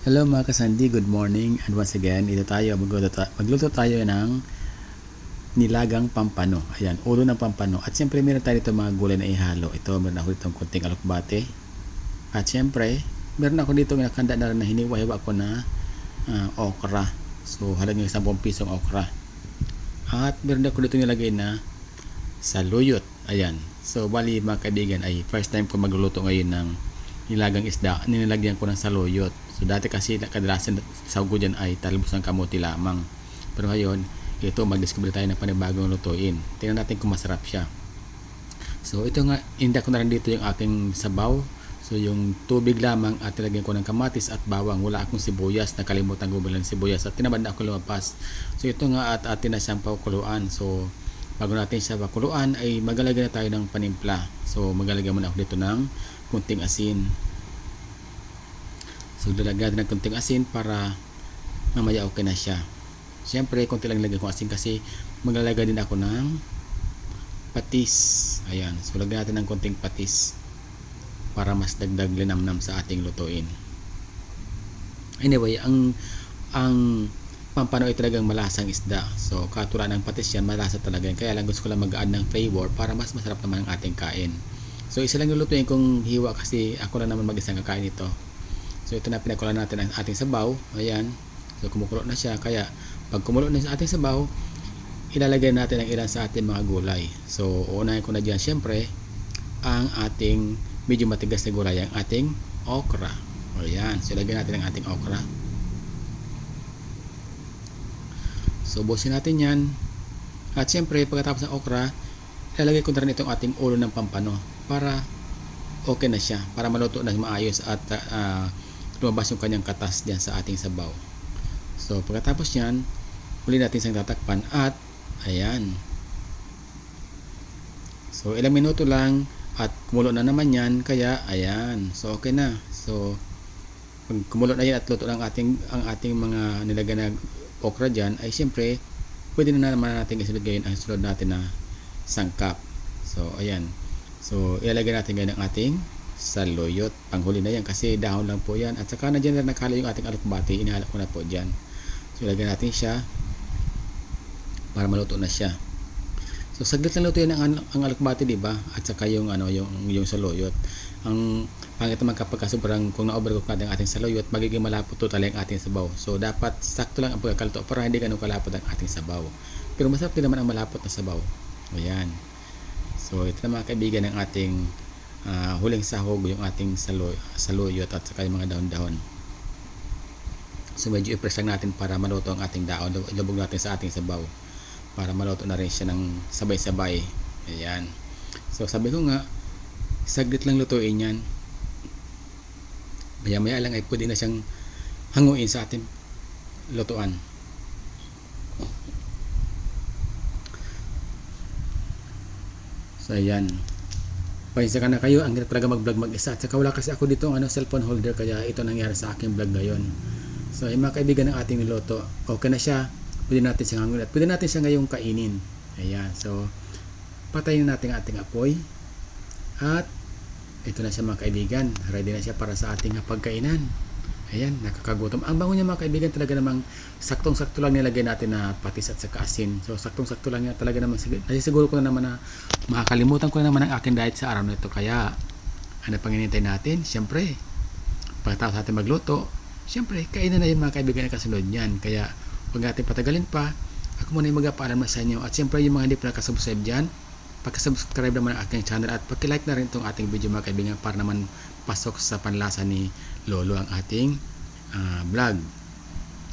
Hello mga kasandi, good morning and once again, magluto tayo ng nilagang pampano. Ayan, ulo ng pampano. At siyempre meron tayo dito mga gulay na ihalo. Ito, meron ako dito konting alokbate. At siyempre, meron ako dito nakanda na rin na hiniwa-hiwa ko na okra. So halagang 10 pisong okra. At meron ako dito nilagay na saluyot. Ayan. So bali mga kaibigan ay first time ko magluluto ngayon ng nilagang isda. Nilagyan ko ng saluyot. So dati kasi kadalasan sa ugo dyan ay talbos ng kamote lamang. Pero ngayon, ito mag-discover tayo ng panibagong lutuin. Tingnan natin kung masarap siya. So ito nga, inda ko na rin dito yung aking sabaw. So yung tubig lamang at nilagyan ko ng kamatis at bawang. Wala akong sibuyas, nakalimutan ko bilang sibuyas at tinamad na ako lumabas. So ito nga at atin na siyang pakuluan. So bago natin siya pakuluan ay maglalagay na tayo ng panimpla. So maglalagay muna ako dito ng kunting asin. So lalagyan natin ng kunting asin para mamaya okay na siya. Siyempre konti lang lagyan ko asin kasi maglalagay din ako ng patis. Ayan, so lagyan natin ng kunting patis para mas dagdag linamnam sa ating lutuin. Anyway, ang pampano ay talagang malasang isda. So katulad ng patis yan, malasa talaga yan. Kaya lang gusto ko lang mag-add ng flavor para mas masarap naman ang ating kain. So isa lang lulutuin kong hiwa kasi ako lang naman mag-isang kakain ito. So ito na pinakulan natin ang ating sabaw. Ayan. So kumukulo na siya. Kaya pag kumulo na sa ating sabaw, ilalagay natin ang ilan sa ating mga gulay. So uunahin ko na dyan syempre ang ating medyo matigas na gulay, ang ating okra. Ayan. So ilagay natin ang ating okra. So busin natin yan. At syempre pagkatapos ng okra, ilalagay ko na rin itong ating ulo ng pampano para okay na siya. Para maluto na maayos at lumabas yung kanyang katas diyan sa ating sabaw. So pagkatapos yan, uli natin siyang tatakpan at ayan. So ilang minuto lang at kumulo na naman yan, kaya ayan. So okay na. So pag kumulo na yan at luto ng ang ating mga nilagay na okra diyan, ay siyempre pwede na naman natin isunod ngayon ang sunod natin na sangkap. So ayan. So ilalagay natin ngayon ang ating saluyot. Panghuli na yan kasi dahon lang po yan. At saka na dyan na nakala yung ating alokbate. Inihalo ko na po dyan. So ilagay natin siya para maluto na siya. So saglit lang luto yan ang alokbate, diba? At saka yung saluyot. Ang pangit naman kapag sobrang kung na-overcook natin ang ating saluyot, magiging malapot total ang ating sabaw. So dapat sakto lang ang pagkakaluto para hindi ganun kalapot ang ating sabaw. Pero masarap din naman ang malapot na sabaw. Ayan. So ito na mga kaibigan ng ating huling sahog, yung ating saluyot at saka yung mga dahon-dahon. So medyo i-press lang natin para maluto ang ating dahon. Ilubog natin sa ating sabaw para maluto na rin siya ng sabay-sabay. Ayan. So sabi ko nga, saglit lang lutuin yan. Maya-maya lang ay pwede na siyang hanguin sa ating lutuan. So ayan. Paisa ka na kayo, ang hirap talaga mag-vlog mag-isa. At saka wala kasi ako dito cellphone holder, kaya ito nangyari sa aking vlog ngayon. So yung mga kaibigan ng ating niluto, okay na siya. Pwede natin siyang hanguin at pwede natin siya ngayong kainin. Ayan. So patayin natin ang ating apoy. At ito na siya mga kaibigan. Ready na siya para sa ating pagkainan. Ayan, nakakagutom. Ang bango niya mga kaibigan, talaga namang saktong-sakto lang nilagay natin na patis at saka asin. So saktong-sakto lang yan talaga naman. Kasi siguro ko na naman na makakalimutan ko na naman ang aking diet sa araw na ito. Kaya ano pang hinintay natin? Siyempre, pagkatapos natin magluto, siyempre, kainan na yun mga kaibigan na kasunod niyan. Kaya huwag natin patagalin pa. Ako muna yung magpaalam na sa inyo. At siyempre yung mga hindi pa nakasubscribe dyan, pagka-subscribe naman ang aking channel at pag-like na rin itong ating video mga kaibigan para naman pasok sa panlasa ni Lolo ang ating vlog.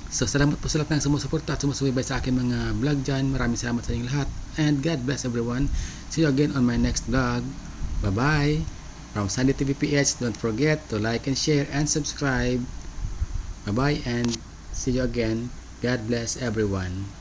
So salamat po sa lahat ng sumusuporta at sumusubaybay sa aking mga vlog dyan. Maraming salamat sa inyong lahat and God bless everyone. See you again on my next vlog. Bye bye from Sandy TV PH. Don't forget to like and share and subscribe. Bye bye and see you again. God bless everyone.